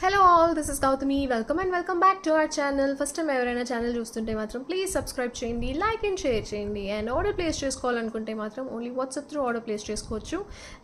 Hello all, this is Gautami. Welcome back to our channel. First time ఎవరైనా channel చూస్తుంటే మాత్రం please subscribe చేయండి, like and share చేయండి. And order place చేసుకోవాలనుకుంటే మాత్రం only WhatsApp through order place చేసుకోవచ్చు.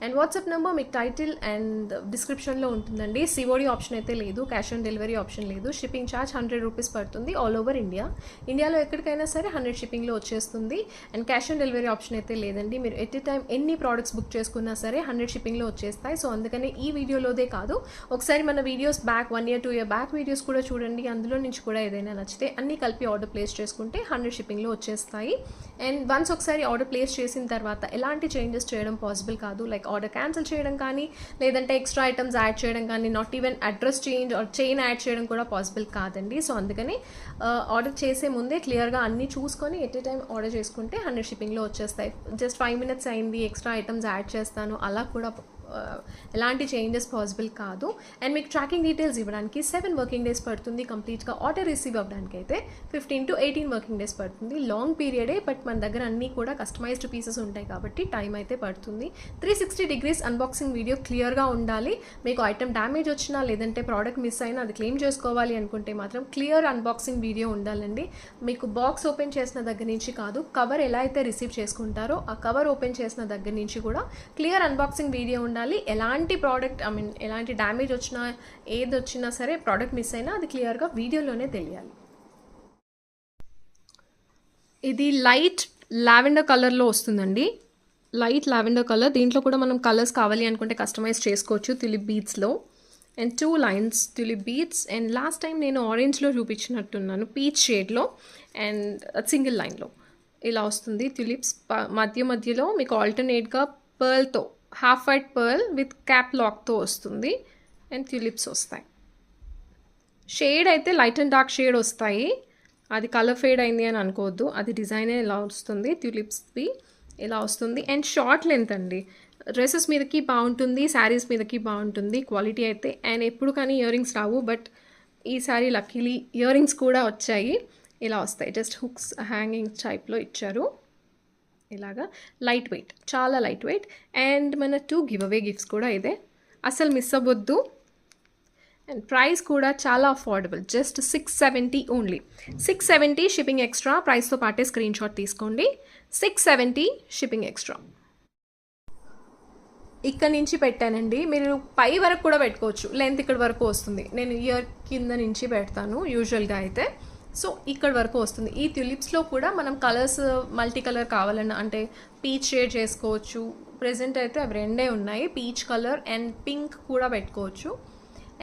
And WhatsApp number మీకు title and డిస్క్రిప్షన్లో ఉంటుందండి. సిఓడి ఆప్షన్ అయితే లేదు, క్యాష్ ఆన్ డెలివరీ ఆప్షన్ లేదు. షిప్పింగ్ ఛార్జ్ 100 రూపీస్ పడుతుంది ఆల్ ఓవర్ ఇండియా. ఇండియాలో ఎక్కడికైనా సరే 100 షిప్పింగ్లో వచ్చేస్తుంది. And cash on delivery option అయితే లేదండి. మీరు ఎట్ ఏ టైం ఎన్ని ప్రోడక్ట్స్ బుక్ చేసుకున్నా సరే 100 షిప్పింగ్లో వచ్చేస్తాయి. సో అందుకని ఈ వీడియోలోదే కాదు, ఒకసారి మన videos back 1 year 2 year back videos కూడా చూడండి. అందులో నుంచి కూడా ఏదైనా నచ్చితే అన్నీ కలిపి ఆర్డర్ ప్లేస్ చేసుకుంటే 100 షిప్పింగ్లో వచ్చేస్తాయి. అండ్ వన్స్ ఒకసారి ఆర్డర్ ప్లేస్ చేసిన తర్వాత ఎలాంటి చేంజెస్ చేయడం పాసిబుల్ కాదు. లైక్ ఆర్డర్ క్యాన్సిల్ చేయడం కానీ, లేదంటే ఎక్స్ట్రా ఐటమ్స్ యాడ్ చేయడం కానీ, not even address change or chain add చేయడం కూడా పాసిబుల్ కాదండి. సో అందుకని ఆర్డర్ చేసే ముందే క్లియర్గా అన్నీ చూసుకొని ఎట్ ఏ టైం ఆర్డర్ చేసుకుంటే 100 షిప్పింగ్లో వచ్చేస్తాయి. జస్ట్ 5 minutes అయింది, ఎక్స్ట్రా ఐటమ్స్ యాడ్ చేస్తాను, అలా కూడా ఎలాంటి చేంజెస్ పాసిబుల్ కాదు. అండ్ మీకు ట్రాకింగ్ డీటెయిల్స్ ఇవ్వడానికి 7 వర్కింగ్ డేస్ పడుతుంది. కంప్లీట్గా ఆర్డర్ రిసీవ్ అవ్వడానికి అయితే 15 to 18 వర్కింగ్ డేస్ పడుతుంది. లాంగ్ పీరియడే, బట్ మన దగ్గర అన్నీ కూడా కస్టమైజ్డ్ పీసెస్ ఉంటాయి కాబట్టి టైం అయితే పడుతుంది. 360 degrees అన్బాక్సింగ్ వీడియో క్లియర్గా ఉండాలి. మీకు ఐటమ్ డ్యామేజ్ వచ్చినా, లేదంటే ప్రోడక్ట్ మిస్ అయినా అది క్లెయిమ్ చేసుకోవాలి అనుకుంటే మాత్రం క్లియర్ అన్బాక్సింగ్ వీడియో ఉండాలండి. మీకు బాక్స్ ఓపెన్ చేసిన దగ్గర నుంచి కాదు, కవర్ ఎలా అయితే రిసీవ్ చేసుకుంటారో ఆ కవర్ ఓపెన్ చేసిన దగ్గర నుంచి కూడా క్లియర్ అన్బాక్సింగ్ వీడియో ఉండాలి. ఎలాంటి ప్రోడక్ట్ ఎలాంటి డ్యామేజ్ వచ్చినా, ఏది వచ్చినా సరే, ప్రోడక్ట్ మిస్ అయినా అది క్లియర్గా వీడియోలోనే తెలియాలి. ఇది లైట్ లావెండర్ కలర్లో వస్తుందండి. Light lavender colour. దీంట్లో కూడా మనం కలర్స్ కావాలి అనుకుంటే కస్టమైజ్ చేసుకోవచ్చు తులిప్ బీడ్స్లో. And 2 lines tulip beads. And last time నేను ఆరెంజ్లో చూపించినట్టున్నాను, పీచ్ షేడ్లో అండ్ సింగిల్ లైన్లో ఇలా వస్తుంది. తులిప్స్ మధ్యలో మీకు ఆల్టర్నేట్గా పర్ల్తో, half white pearl with cap లాక్తో వస్తుంది. అండ్ ట్యూలిప్స్ వస్తాయి. షేడ్ అయితే లైట్ అండ్ డార్క్ షేడ్ వస్తాయి. అది కలర్ ఫేడ్ అయింది అని అనుకోవద్దు, అది డిజైనే ఇలా వస్తుంది. ట్యూలిప్స్ది ఇలా వస్తుంది. అండ్ షార్ట్ లెంత్ అండి. డ్రెస్సెస్ మీదకి బాగుంటుంది, శారీస్ మీదకి బాగుంటుంది క్వాలిటీ అయితే. అండ్ ఎప్పుడు కానీ ఇయర్ రింగ్స్ రావు, బట్ ఈసారి లక్కీలీ ఇయర్ రింగ్స్ కూడా వచ్చాయి. ఇలా వస్తాయి, జస్ట్ హుక్స్ హ్యాంగింగ్ టైప్లో ఇచ్చారు. ఇలాగా లైట్ వెయిట్, చాలా లైట్ వెయిట్. అండ్ మన 2 గివ్ అవే గిఫ్ట్స్ కూడా ఇదే, అసలు మిస్ అవ్వద్దు. అండ్ ప్రైస్ కూడా చాలా affordable, just 670 only. 670 shipping extra. ప్రైస్తో పాటే స్క్రీన్ షాట్ తీసుకోండి. 670 షిప్పింగ్ ఎక్స్ట్రా. ఇక్కడ నుంచి పెట్టానండి, మీరు పై వరకు కూడా పెట్టుకోవచ్చు. లెంత్ ఇక్కడ వరకు వస్తుంది. నేను ఇయర్ కింద నుంచి పెడతాను యూజువల్గా అయితే. సో ఇక్కడ వరకు వస్తుంది. ఈ ట్యూలిప్స్లో కూడా మనం కలర్స్ మల్టీ కలర్ కావాలన్నా, అంటే పీచ్ షేడ్ చేసుకోవచ్చు. ప్రెజెంట్ అయితే అవి రెండే ఉన్నాయి, పీచ్ కలర్ అండ్ పింక్ కూడా పెట్టుకోవచ్చు.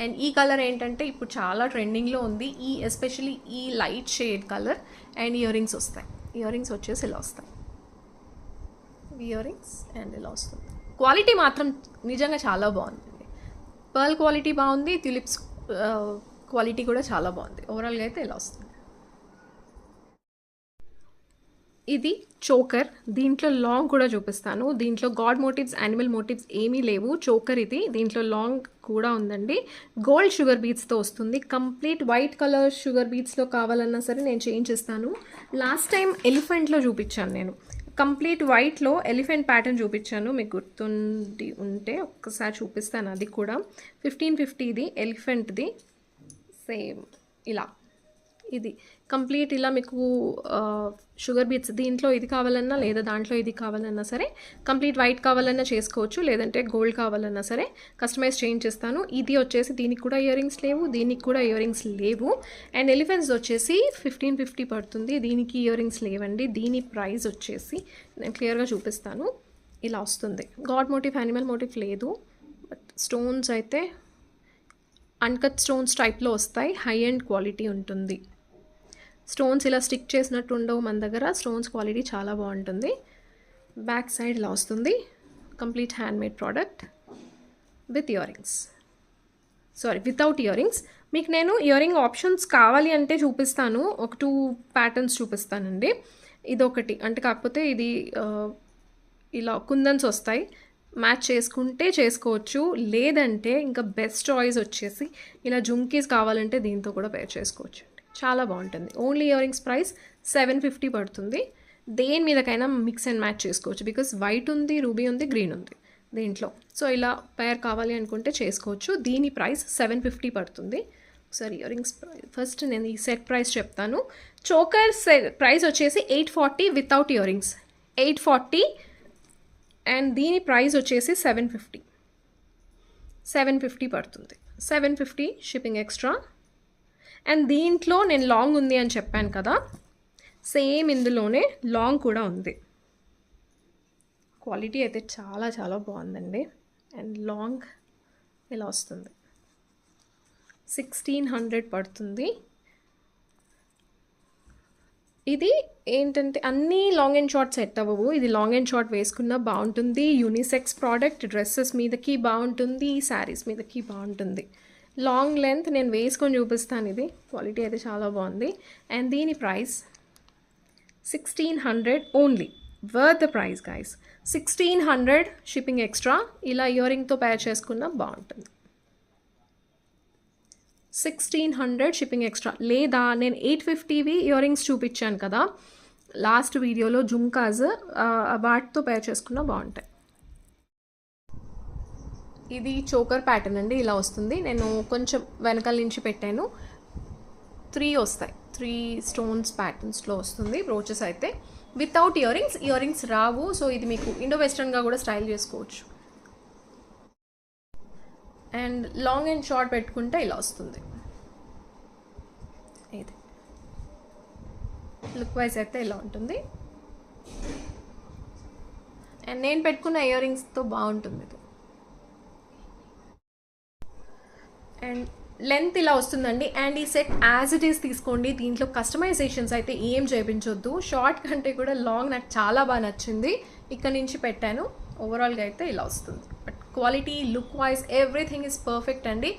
అండ్ ఈ కలర్ ఏంటంటే ఇప్పుడు చాలా ట్రెండింగ్లో ఉంది, ఎస్పెషలీ ఈ light shade colour. And ear rings వస్తాయి. ఇయర్ రింగ్స్ వచ్చేసి ఇలా వస్తాయి, ఇయర్ రింగ్స్ అండ్ ఇలా వస్తుంది. క్వాలిటీ మాత్రం నిజంగా చాలా బాగుంది. పర్ల్ క్వాలిటీ బాగుంది, ట్యూలిప్స్ క్వాలిటీ కూడా చాలా బాగుంది. ఓవరాల్గా అయితే ఇలా వస్తుంది. ఇది చోకర్. దీంట్లో లాంగ్ కూడా చూపిస్తాను. దీంట్లో గాడ్ మోటివ్స్, యానిమల్ మోటివ్స్ ఏమీ లేవు. చోకర్ ఇది. దీంట్లో లాంగ్ కూడా ఉందండి. గోల్డ్ షుగర్ బీడ్స్తో వస్తుంది. కంప్లీట్ వైట్ కలర్ షుగర్ బీడ్స్లో కావాలన్నా సరే నేను చేంజ్ చేస్తాను. లాస్ట్ టైం ఎలిఫెంట్లో చూపించాను నేను, కంప్లీట్ వైట్లో ఎలిఫెంట్ ప్యాటర్న్ చూపించాను. మీకు గుర్తుండి ఉంటే ఒక్కసారి చూపిస్తాను. అది కూడా 1550 ఎలిఫెంట్ది. సేమ్ ఇలా ఇది కంప్లీట్ ఇలా మీకు షుగర్ బీట్స్. దీంట్లో ఇది కావాలన్నా, లేదా దాంట్లో ఇది కావాలన్నా సరే, కంప్లీట్ వైట్ కావాలన్నా చేసుకోవచ్చు, లేదంటే గోల్డ్ కావాలన్నా సరే కస్టమైజ్ చేంజ్ చేస్తాను. ఇది వచ్చేసి దీనికి కూడా ఇయర్ రింగ్స్ లేవు, దీనికి కూడా ఇయర్ రింగ్స్ లేవు. అండ్ ఎలిఫెంట్స్ వచ్చేసి 1550 పడుతుంది. దీనికి ఇయర్ రింగ్స్ లేవండి. దీని ప్రైస్ వచ్చేసి నేను క్లియర్గా చూపిస్తాను. ఇలా వస్తుంది. గాడ్ మోటివ్, యానిమల్ మోటివ్ లేదు, బట్ స్టోన్స్ అయితే అన్కట్ స్టోన్స్ టైప్లో వస్తాయి. హై అండ్ క్వాలిటీ ఉంటుంది. స్టోన్స్ ఇలా స్టిక్ చేసినట్టు ఉండవు మన దగ్గర. స్టోన్స్ క్వాలిటీ చాలా బాగుంటుంది. బ్యాక్ సైడ్ ఇలా వస్తుంది. Complete handmade product with ear rings, sorry without ear rings. మీకు నేను ఇయర్ రింగ్ ఆప్షన్స్ కావాలి అంటే చూపిస్తాను. ఒక 2 ప్యాటర్న్స్ చూపిస్తానండి. ఇదొకటి అంటే, కాకపోతే ఇది ఇలా కుందన్స్ వస్తాయి, మ్యాచ్ చేసుకుంటే చేసుకోవచ్చు, లేదంటే ఇంకా బెస్ట్ చాయిస్ వచ్చేసి ఇలా జుమ్కీస్ కావాలంటే దీంతో కూడా పేర్ చేసుకోవచ్చు. చాలా బాగుంటుంది. ఓన్లీ ఇయర్ రింగ్స్ ప్రైస్ 750 పడుతుంది. దేని మీదకైనా మిక్స్ అండ్ మ్యాచ్ చేసుకోవచ్చు. బికాస్ వైట్ ఉంది, రూబీ ఉంది, గ్రీన్ ఉంది. దీంట్లో. సో ఇలా పేర్ కావాలి అనుకుంటే చేసుకోవచ్చు. దీని ప్రైస్ 750 పడుతుంది. ఒకసారి ఇయర్ రింగ్స్ ఫస్ట్ నేను ఈ సెట్ ప్రైస్ చెప్తాను. చోకర్ ప్రైస్ వచ్చేసి 840 వితౌట్ ఇయర్ రింగ్స్, 840. అండ్ దీని ప్రైస్ వచ్చేసి 750 పడుతుంది. 750 షిప్పింగ్ ఎక్స్ట్రా. అండ్ దీంట్లో నేను లాంగ్ ఉంది అని చెప్పాను కదా, సేమ్ ఇందులోనే లాంగ్ కూడా ఉంది. క్వాలిటీ అయితే చాలా చాలా బాగుందండి. అండ్ లాంగ్ ఇలా వస్తుంది, 1600 పడుతుంది. ఇది ఏంటంటే అన్నీ లాంగ్ అండ్ షార్ట్ సెట్ అవ్వవు. ఇది లాంగ్ అండ్ షార్ట్ వేసుకున్నా బాగుంటుంది. యూనిసెక్స్ ప్రోడక్ట్, డ్రెస్సెస్ మీదకి బాగుంటుంది, శారీస్ మీదకి బాగుంటుంది. లాంగ్ లెంత్ నేను వేసుకొని చూపిస్తాను. ఇది క్వాలిటీ అయితే చాలా బాగుంది. అండ్ దీని price 1600 only. Worth the price guys. 1600 shipping extra. ఇలా ఇయర్ రింగ్తో పేర్ చేసుకున్నా బాగుంటుంది. 1600 షిప్పింగ్ ఎక్స్ట్రా. లేదా నేను 850వి ఇయర్ రింగ్స్ చూపించాను కదా లాస్ట్ వీడియోలో, జుమ్కాస్, వాటితో పేర్ చేసుకున్నా బాగుంటాయి. ఇది చోకర్ ప్యాటర్న్ అండి, ఇలా వస్తుంది. నేను కొంచెం వెనకాల నుంచి పెట్టాను. 3 వస్తాయి, 3 స్టోన్స్ ప్యాటర్న్స్లో వస్తుంది. బ్రోచెస్ అయితే వితౌట్ ఇయర్ రింగ్స్ రావు. సో ఇది మీకు ఇండో వెస్ట్రన్గా కూడా స్టైల్ చేసుకోవచ్చు. అండ్ లాంగ్ అండ్ షార్ట్ పెట్టుకుంటే ఇలా వస్తుంది. ఇది లుక్ వైజ్ అయితే ఇలా ఉంటుంది. అండ్ నేను పెట్టుకున్న ఇయర్ రింగ్స్తో బాగుంటుంది ఇది. అండ్ లెంత్ ఇలా వస్తుందండి. అండ్ ఈ సెట్ యాజ్ ఇట్ ఈస్ తీసుకోండి. దీంట్లో కస్టమైజేషన్స్ అయితే ఏం చేయించొద్దు. షార్ట్ కంటే కూడా లాంగ్ నాకు చాలా బాగా నచ్చింది. ఇక్కడ నుంచి పెట్టాను. ఓవరాల్గా అయితే ఇలా వస్తుంది. But quality, look wise everything is perfect అండి.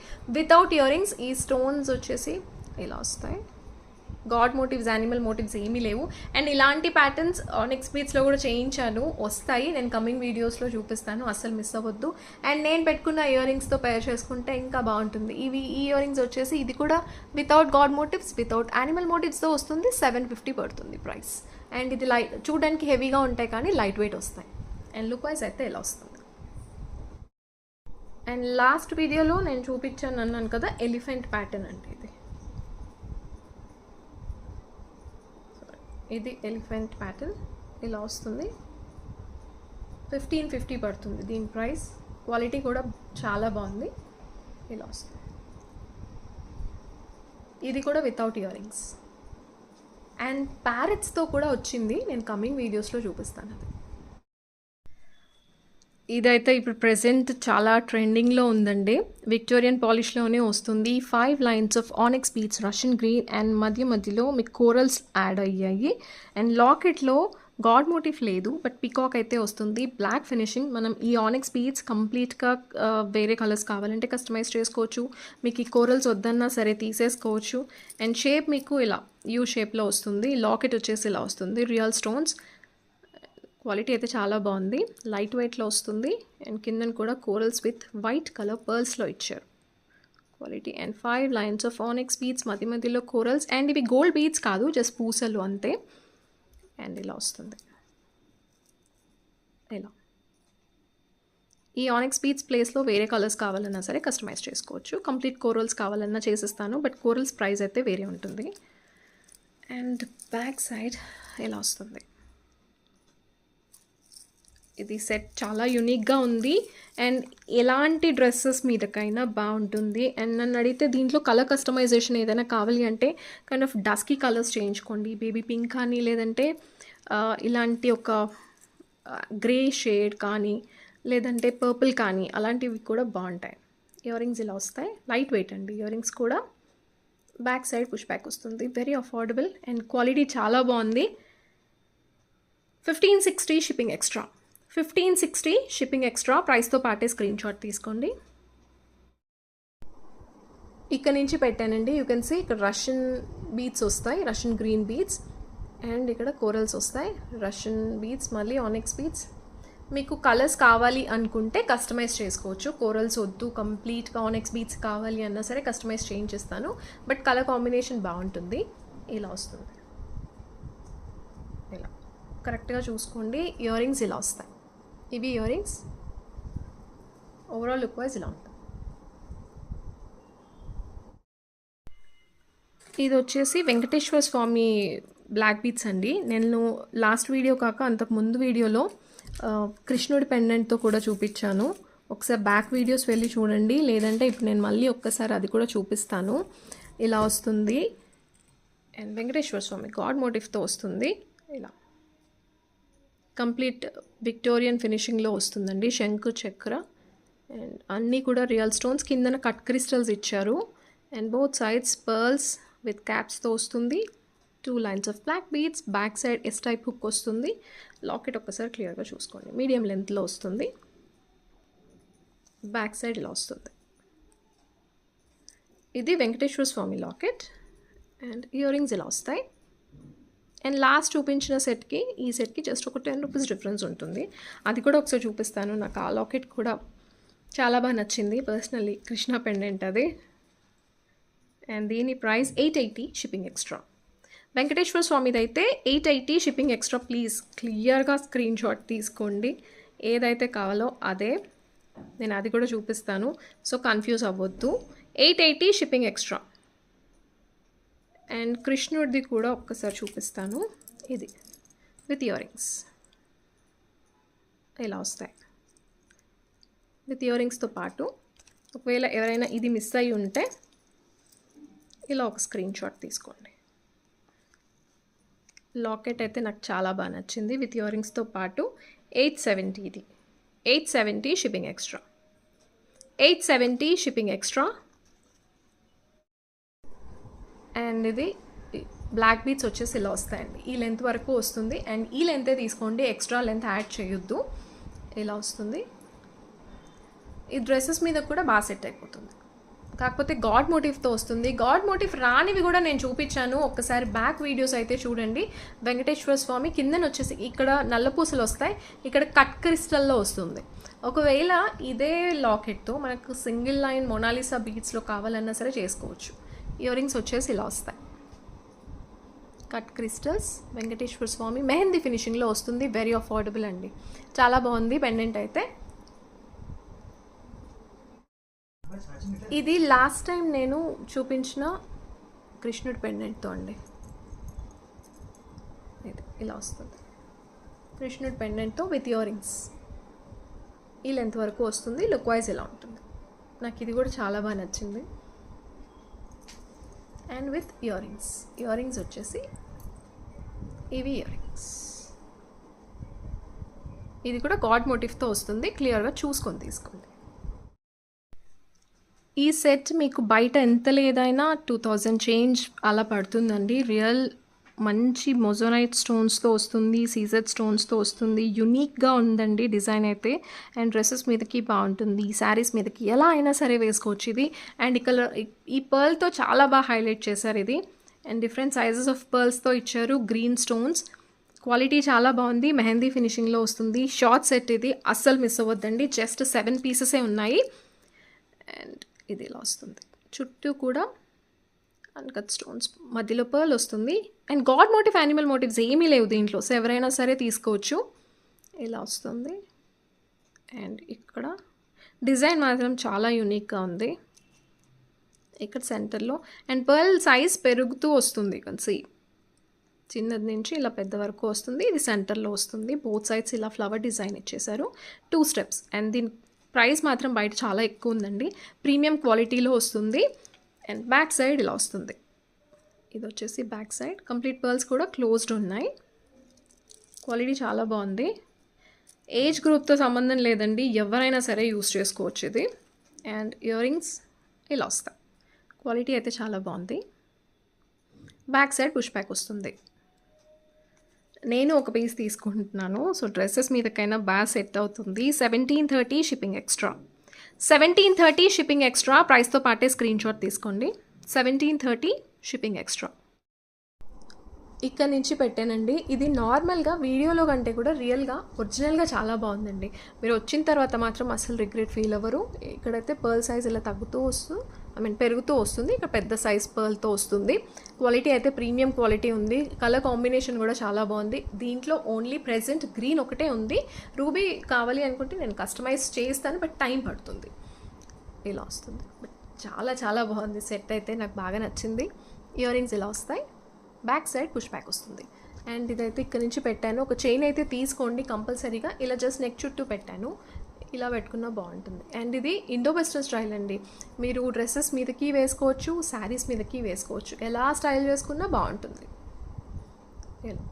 వితౌట్ ఇయర్ రింగ్స్ ఈ స్టోన్స్ వచ్చేసి ఇలా వస్తాయి. గాడ్ మోటివ్స్, యానిమల్ మోటివ్స్ ఏమీ లేవు. అండ్ ఇలాంటి ప్యాటర్న్స్ నెక్స్ట్ బీట్స్లో కూడా చేయించాను, వస్తాయి. నేను కమింగ్ వీడియోస్లో చూపిస్తాను, అస్సలు మిస్ అవ్వద్దు. అండ్ నేను పెట్టుకున్న ఇయర్ రింగ్స్తో పేర్ చేసుకుంటే ఇంకా బాగుంటుంది. ఈ ఇయర్ రింగ్స్ వచ్చేసి ఇది కూడా without god motifs, without animal మోటివ్స్తో వస్తుంది. 750 పడుతుంది ప్రైస్. అండ్ ఇది లైట్, చూడడానికి హెవీగా ఉంటాయి కానీ లైట్ వెయిట్ వస్తాయి. అండ్ లుక్ వైజ్ అయితే ఇలా వస్తుంది. అండ్ లాస్ట్ వీడియోలో నేను చూపించాను అన్నాను కదా, ఎలిఫెంట్ ప్యాటర్న్ అంటే ఇది ఎలిఫెంట్ ప్యాటర్న్ ఇలా వస్తుంది. 1550 పడుతుంది దీని ప్రైస్. క్వాలిటీ కూడా చాలా బాగుంది. ఇలా వస్తుంది. ఇది కూడా వితౌట్ ఇయర్ రింగ్స్. అండ్ ప్యారెట్స్తో కూడా వచ్చింది, నేను కమింగ్ వీడియోస్లో చూపిస్తాను అది. ఇదైతే ఇప్పుడు ప్రెజెంట్ చాలా ట్రెండింగ్లో ఉందండి. విక్టోరియన్ పాలిష్లోనే వస్తుంది. 5 lines of onyx beads, Russian green and మధ్యలో మీకు కోరల్స్ యాడ్ అయ్యాయి. అండ్ లాకెట్లో గాడ్ మోటివ్ లేదు, బట్ పికాక్ అయితే వస్తుంది. Black finishing. మనం ఈ ఆనిక్స్ బీడ్స్ కంప్లీట్గా వేరే కలర్స్ కావాలంటే కస్టమైజ్ చేసుకోవచ్చు. మీకు ఈ కోరల్స్ వద్దన్నా సరే తీసేసుకోవచ్చు. అండ్ షేప్ మీకు ఇలా యూ షేప్లో వస్తుంది. లాకెట్ వచ్చేసి ఇలా వస్తుంది. Real stones. క్వాలిటీ అయితే చాలా బాగుంది. లైట్ వెయిట్లో వస్తుంది. అండ్ కిందన కూడా కోరల్స్ విత్ వైట్ కలర్ పర్ల్స్లో ఇచ్చారు quality. And 5 lines of onyx beads, మధ్యలో కోరల్స్. అండ్ ఇవి గోల్డ్ బీడ్స్ కాదు, జస్ట్ పూసలు అంతే. అండ్ ఇలా వస్తుంది. ఇలా ఈ ఆనిక్స్ బీడ్స్ ప్లేస్లో వేరే కలర్స్ కావాలన్నా సరే కస్టమైజ్ చేసుకోవచ్చు. కంప్లీట్ కోరల్స్ కావాలన్నా చేసిస్తాను, బట్ కోరల్స్ ప్రైస్ అయితే వేరే ఉంటుంది. అండ్ బ్యాక్ సైడ్ ఇలా వస్తుంది. ఇది సెట్ చాలా యూనిక్గా ఉంది. అండ్ ఎలాంటి డ్రెస్సెస్ మీదకైనా బాగుంటుంది. అండ్ నన్ను అడిగితే దీంట్లో కలర్ కస్టమైజేషన్ ఏదైనా కావాలి అంటే కైండ్ ఆఫ్ డస్కీ కలర్స్ చేయించుకోండి. బేబీ పింక్ కానీ, లేదంటే ఇలాంటి ఒక గ్రే షేడ్ కానీ, లేదంటే పర్పుల్ కానీ, అలాంటివి కూడా బాగుంటాయి. ఇయర్ రింగ్స్ ఇలా వస్తాయి. లైట్ వెయిట్ అండి ఇయర్ రింగ్స్ కూడా. బ్యాక్ సైడ్ పుష్ బ్యాక్ వస్తుంది. వెరీ అఫోర్డబుల్ అండ్ క్వాలిటీ చాలా బాగుంది. 1560 షిప్పింగ్ ఎక్స్ట్రా. 1560 shipping extra. ప్రైస్తో పాటే స్క్రీన్ షాట్ తీసుకోండి. ఇక్కడ నుంచి పెట్టానండి. యూ కెన్ సీ ఇక్కడ రష్యన్ బీడ్స్ వస్తాయి, రష్యన్ గ్రీన్ బీడ్స్. అండ్ ఇక్కడ కోరల్స్ వస్తాయి, రష్యన్ బీడ్స్, మళ్ళీ ఆనిక్స్ బీడ్స్. మీకు కలర్స్ కావాలి అనుకుంటే కస్టమైజ్ చేసుకోవచ్చు. కోరల్స్ వద్దు, కంప్లీట్గా ఆనిక్స్ బీడ్స్ కావాలి అన్నా సరే కస్టమైజ్ చేయించేస్తాను. బట్ కలర్ కాంబినేషన్ బాగుంటుంది. ఇలా వస్తుంది. ఇలా కరెక్ట్గా చూసుకోండి. ఇయర్ రింగ్స్ ఇలా వస్తాయి. ఇవి ear rings. Overall look wise ఇలా ఉంటుంది. ఇది వచ్చేసి వెంకటేశ్వర స్వామి బ్లాక్ బీట్స్ అండి. నేను లాస్ట్ వీడియో కాక అంతకు ముందు వీడియోలో కృష్ణుడి పెండెంట్తో కూడా చూపించాను. ఒకసారి బ్యాక్ వీడియోస్ వెళ్ళి చూడండి, లేదంటే ఇప్పుడు నేను మళ్ళీ ఒక్కసారి అది కూడా చూపిస్తాను. ఇలా వస్తుంది అండ్ వెంకటేశ్వర స్వామి గాడ్ మోటివ్తో వస్తుంది. ఇలా కంప్లీట్ విక్టోరియన్ ఫినిషింగ్లో వస్తుందండి. శంకు చక్ర అండ్ అన్నీ కూడా రియల్ స్టోన్స్, కిందన కట్ క్రిస్టల్స్ ఇచ్చారు and both sides pearls with క్యాప్స్తో వస్తుంది. 2 lines of black beads, back side S type hook వస్తుంది. లాకెట్ ఒక్కసారి క్లియర్గా చూసుకోండి, మీడియం లెంత్లో వస్తుంది. బ్యాక్ సైడ్ ఇలా వస్తుంది. ఇది వెంకటేశ్వర స్వామి లాకెట్ అండ్ ఇయర్ రింగ్స్ ఇలా వస్తాయి. అండ్ లాస్ట్ చూపించిన సెట్కి ఈ సెట్కి జస్ట్ ఒక 10 రూపీస్ డిఫరెన్స్ ఉంటుంది. అది కూడా ఒకసారి చూపిస్తాను. నాకు ఆ లాకెట్ కూడా చాలా బాగా నచ్చింది పర్సనలీ, కృష్ణ పెండెంట్ అది. అండ్ దీని ప్రైస్ 880 షిప్పింగ్ ఎక్స్ట్రా. వెంకటేశ్వర స్వామిది అయితే 880 షిప్పింగ్ ఎక్స్ట్రా. ప్లీజ్ క్లియర్గా స్క్రీన్ షాట్ తీసుకోండి, ఏదైతే కావాలో అదే. నేను అది కూడా చూపిస్తాను, సో కన్ఫ్యూజ్ అవ్వద్దు. 880 షిప్పింగ్ ఎక్స్ట్రా. అండ్ కృష్ణుడిది కూడా ఒక్కసారి చూపిస్తాను. ఇది విత్ ఇయర్ రింగ్స్ ఇలా వస్తాయి. విత్ ఇయర్ రింగ్స్తో పాటు ఒకవేళ ఎవరైనా ఇది మిస్ అయ్యి ఉంటే ఇలా ఒక స్క్రీన్ షాట్ తీసుకోండి. లాకెట్ అయితే నాకు చాలా బాగా నచ్చింది. విత్ ఇయర్ రింగ్స్తో పాటు 870 ఇది. 870 shipping extra. 870 shipping extra. And ఇది బ్లాక్ బీడ్స్ వచ్చేసి ఇలా వస్తాయండి. ఈ లెంత్ వరకు వస్తుంది అండ్ ఈ లెంతే తీసుకోండి, ఎక్స్ట్రా లెంత్ యాడ్ చేయొద్దు. ఇలా వస్తుంది. ఈ డ్రెస్సెస్ మీద కూడా బాగా సెట్ అయిపోతుంది. కాకపోతే గాడ్ మోటివ్తో వస్తుంది. గాడ్ మోటివ్ రానివి కూడా నేను చూపించాను, ఒక్కసారి బ్యాక్ వీడియోస్ అయితే చూడండి. వెంకటేశ్వర స్వామి కిందన వచ్చేసి ఇక్కడ నల్లపూసలు వస్తాయి, ఇక్కడ కట్ క్రిస్టల్లో వస్తుంది. ఒకవేళ ఇదే లాకెట్తో మనకు సింగిల్ లైన్ మొనాలిసా బీడ్స్లో కావాలన్నా సరే చేసుకోవచ్చు. ఇయర్ రింగ్స్ వచ్చేసి ఇలా వస్తాయి, కట్ క్రిస్టల్స్. వెంకటేశ్వర స్వామి మెహందీ ఫినిషింగ్లో వస్తుంది. వెరీ అఫోర్డబుల్ అండి, చాలా బాగుంది పెండెంట్ అయితే. ఇది లాస్ట్ టైం నేను చూపించిన కృష్ణుడి పెండెంట్తో అండి. ఇది ఇలా వస్తుంది, కృష్ణుడి పెండెంట్తో విత్ ఇయర్ రింగ్స్. ఈ లెంత్ వరకు వస్తుంది. లుక్ వైజ్ ఇలా ఉంటుంది. నాకు ఇది కూడా చాలా బాగా నచ్చింది. And with ear rings. Ear rings వచ్చేసి ఇవి ఇయర్ రింగ్స్. ఇది కూడా గాడ్ మోటివ్తో వస్తుంది. క్లియర్గా చూసుకొని తీసుకోండి. ఈ సెట్ మీకు బయట ఎంత లేదైనా 2000 చేంజ్ అలా పడుతుందండి. రియల్ మంచి మొజోనైట్ స్టోన్స్తో వస్తుంది, సీజెడ్ స్టోన్స్తో వస్తుంది. యునిక్గా ఉందండి డిజైన్ అయితే. అండ్ డ్రెస్సెస్ మీదకి బాగుంటుంది, శారీస్ మీదకి ఎలా అయినా సరే వేసుకోవచ్చు ఇది. అండ్ ఇక్కడ ఈ పర్ల్తో చాలా బాగా హైలైట్ చేశారు ఇది. అండ్ డిఫరెంట్ సైజెస్ ఆఫ్ పర్ల్స్తో ఇచ్చారు. గ్రీన్ స్టోన్స్, క్వాలిటీ చాలా బాగుంది. మెహందీ ఫినిషింగ్లో వస్తుంది. షార్ట్ సెట్ ఇది, అస్సలు మిస్ అవ్వద్దండి. జస్ట్ 7 పీసెసే ఉన్నాయి. అండ్ ఇది ఇలా వస్తుంది. చుట్టూ కూడా అన్కట్ స్టోన్స్, మధ్యలో పర్ల్ వస్తుంది. And god motif, animal motifs ఏమీ లేవు దీంట్లో, సో ఎవరైనా సరే తీసుకోవచ్చు. ఇలా వస్తుంది. అండ్ ఇక్కడ డిజైన్ మాత్రం చాలా యూనిక్గా ఉంది. ఇక్కడ సెంటర్లో అండ్ పర్ల్ సైజ్ పెరుగుతూ వస్తుంది. కన్సి చిన్నది నుంచి ఇలా పెద్ద వరకు వస్తుంది. ఇది సెంటర్లో వస్తుంది. బోత్ సైడ్స్ ఇలా ఫ్లవర్ డిజైన్ ఇచ్చేసారు. 2 స్టెప్స్. అండ్ దీని ప్రైస్ మాత్రం బయట చాలా ఎక్కువ ఉందండి. ప్రీమియం క్వాలిటీలో వస్తుంది. అండ్ బ్యాక్ సైడ్ ఇలా వస్తుంది. ఇది వచ్చేసి బ్యాక్ సైడ్. కంప్లీట్ పర్ల్స్ కూడా క్లోజ్డ్ ఉన్నాయి. క్వాలిటీ చాలా బాగుంది. ఏజ్ గ్రూప్తో సంబంధం లేదండి, ఎవరైనా సరే యూస్ చేసుకోవచ్చు ఇది. అండ్ ఇయర్ రింగ్స్ ఇలా వస్తాయి. క్వాలిటీ అయితే చాలా బాగుంది. బ్యాక్ సైడ్ పుష్ బ్యాక్ వస్తుంది. నేను ఒక పీస్ తీసుకుంటున్నాను, సో డ్రెస్సెస్ మీదకైనా బాగా సెట్ అవుతుంది. 1730 షిప్పింగ్ ఎక్స్ట్రా. 1730 shipping extra. ప్రైస్తో పాటే స్క్రీన్ షాట్ తీసుకోండి. 1730 షిప్పింగ్ ఎక్స్ట్రా. ఇక్కడ నుంచి పెట్టానండి. ఇది నార్మల్గా వీడియోలో కంటే కూడా రియల్గా ఒరిజినల్గా చాలా బాగుందండి. మీరు వచ్చిన తర్వాత మాత్రం అసలు రిగ్రెట్ ఫీల్ అవ్వరు. ఇక్కడైతే పర్ల్ సైజ్ ఇలా తగ్గుతూ వస్తూ పెరుగుతూ వస్తుంది. ఇక్కడ పెద్ద సైజ్ పర్ల్తో వస్తుంది. క్వాలిటీ అయితే ప్రీమియం క్వాలిటీ ఉంది. కలర్ కాంబినేషన్ కూడా చాలా బాగుంది. దీంట్లో ఓన్లీ ప్రెజెంట్ గ్రీన్ ఒకటే ఉంది. రూబీ కావాలి అనుకుంటే నేను కస్టమైజ్ చేస్తాను, బట్ టైం పడుతుంది. ఇలా వస్తుంది. బట్ చాలా చాలా బాగుంది సెట్ అయితే, నాకు బాగా నచ్చింది. ఇయర్ రింగ్స్ ఇలా వస్తాయి. బ్యాక్ సైడ్ పుష్ బ్యాక్ వస్తుంది. అండ్ ఇదైతే ఇక్కడ నుంచి పెట్టాను. ఒక చైన్ అయితే తీసుకోండి కంపల్సరీగా. ఇలా జస్ట్ నెక్ చుట్టూ పెట్టాను. ఇలా పెట్టుకున్నా బాగుంటుంది. అండ్ ఇది ఇండో వెస్ట్రన్ స్టైల్ అండి. మీరు డ్రెస్సెస్ మీదకి వేసుకోవచ్చు, శారీస్ మీదకి వేసుకోవచ్చు. ఎలా స్టైల్ వేసుకున్నా బాగుంటుంది. ఇలా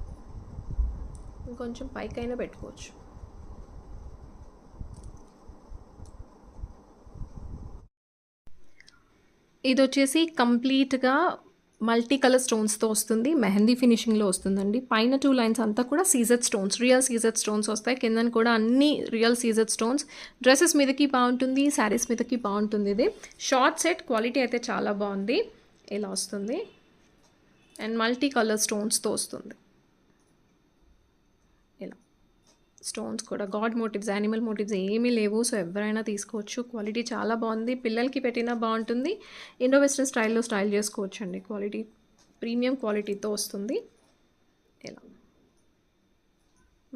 ఇంకొంచెం పైకైనా పెట్టుకోవచ్చు. ఇది వచ్చేసి కంప్లీట్గా మల్టీ కలర్ స్టోన్స్తో వస్తుంది. మెహందీ ఫినిషింగ్లో వస్తుందండి. పైన 2 లైన్స్ అంతా కూడా CZ stones, real CZ stones వస్తాయి. కిందన కూడా అన్ని రియల్ సీజెడ్ స్టోన్స్. డ్రెస్సెస్ మీదకి బాగుంటుంది, శారీస్ మీదకి బాగుంటుంది. ఇది షార్ట్ సెట్, క్వాలిటీ అయితే చాలా బాగుంది. ఇలా వస్తుంది. అండ్ మల్టీ కలర్ స్టోన్స్తో వస్తుంది. ఇలా స్టోన్స్ కూడా గాడ్ మోటివ్స్, యానిమల్ మోటివ్స్ ఏమీ లేవు. సో ఎవరైనా తీసుకోవచ్చు. క్వాలిటీ చాలా బాగుంది. పిల్లలకి పెట్టినా బాగుంటుంది. ఇండో వెస్ట్రన్ స్టైల్లో స్టైల్ చేసుకోవచ్చు అండి. క్వాలిటీ ప్రీమియం క్వాలిటీతో వస్తుంది. ఇలా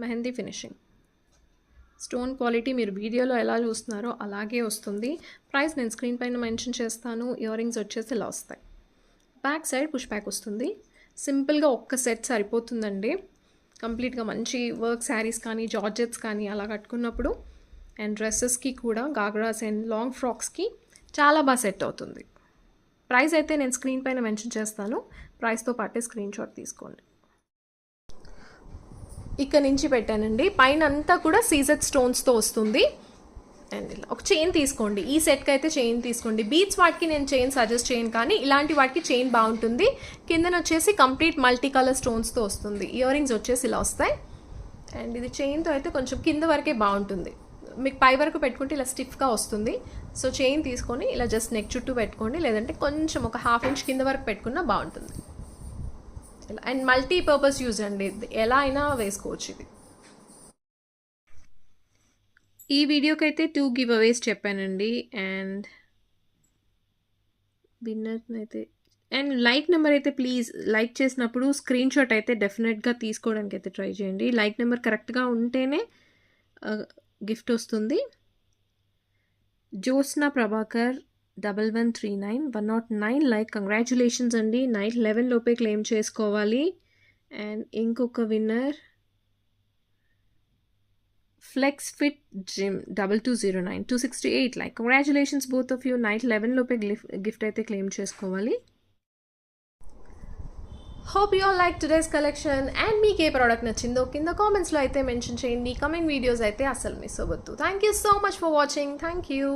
మెహందీ ఫినిషింగ్, స్టోన్ క్వాలిటీ మీరు వీడియోలో ఎలా చూస్తున్నారో అలాగే వస్తుంది. ప్రైస్ నేను స్క్రీన్ పైన మెన్షన్ చేస్తాను. ఇయర్ రింగ్స్ వచ్చేసి ఇలా వస్తాయి. బ్యాక్ సైడ్ పుష్ బ్యాక్ వస్తుంది. సింపుల్గా ఒక్క సెట్ సరిపోతుందండి. కంప్లీట్గా మంచి వర్క్ శారీస్ కానీ జార్జెట్స్ కానీ అలా కట్టుకున్నప్పుడు, అండ్ డ్రెస్సెస్కి కూడా గాగ్రాస్ అండ్ లాంగ్ ఫ్రాక్స్కి చాలా బాగా సెట్ అవుతుంది. ప్రైస్ అయితే నేను స్క్రీన్ పైన మెన్షన్ చేస్తాను. ప్రైస్తో పాటే స్క్రీన్ షాట్ తీసుకోండి. ఇక్కడ నుంచి పెట్టానండి. పైన అంతా కూడా సీజెడ్ స్టోన్స్తో వస్తుంది. అండ్ ఇలా ఒక చైన్ తీసుకోండి. ఈ సెట్కి అయితే చైన్ తీసుకోండి. బీట్స్ వాటికి నేను చైన్ సజెస్ట్ చేయను, కానీ ఇలాంటి వాటికి చైన్ బాగుంటుంది. కిందన వచ్చేసి కంప్లీట్ మల్టీ కలర్ స్టోన్స్తో వస్తుంది. ఇయర్ రింగ్స్ వచ్చేసి ఇలా వస్తాయి. అండ్ ఇది చైన్తో అయితే కొంచెం కింద వరకే బాగుంటుంది. మీకు పై వరకు పెట్టుకుంటే ఇలా స్టిఫ్గా వస్తుంది. సో చైన్ తీసుకొని ఇలా జస్ట్ నెక్ చుట్టూ పెట్టుకోండి, లేదంటే కొంచెం ఒక 1/2 ఇంచ్ కింద వరకు పెట్టుకున్నా బాగుంటుంది. ఇలా అండ్ మల్టీ పర్పస్ యూజ్ అండి. ఎలా అయినా వేసుకోవచ్చు. ఇది ఈ వీడియోకి అయితే 2 గివ్ అవేస్ చెప్పానండి. అండ్ విన్నర్ని అయితే, అండ్ లైక్ నెంబర్ అయితే ప్లీజ్ లైక్ చేసినప్పుడు స్క్రీన్ షాట్ అయితే డెఫినెట్గా తీసుకోవడానికి అయితే ట్రై చేయండి. లైక్ నెంబర్ కరెక్ట్గా ఉంటేనే గిఫ్ట్ వస్తుంది. జ్యోత్స్న ప్రభాకర్ 1139 109 లైక్. కంగ్రాచులేషన్స్ అండి. నైట్ 11 లోపే క్లెయిమ్ చేసుకోవాలి. అండ్ ఇంకొక winner flex fit gym 2209 268 like. Congratulations both of you. Night 11 లోపే గిఫ్ట్ అయితే క్లెయిమ్ చేసుకోవాలి. Hope you all like today's collection. And మీకు ఏ ప్రోడక్ట్ నచ్చిందో కింద కామెంట్స్లో అయితే మెన్షన్ చేయండి. కమింగ్ వీడియోస్ అయితే అస్సలు మిస్ అవ్వద్దు. Thank you so much for watching. Thank you.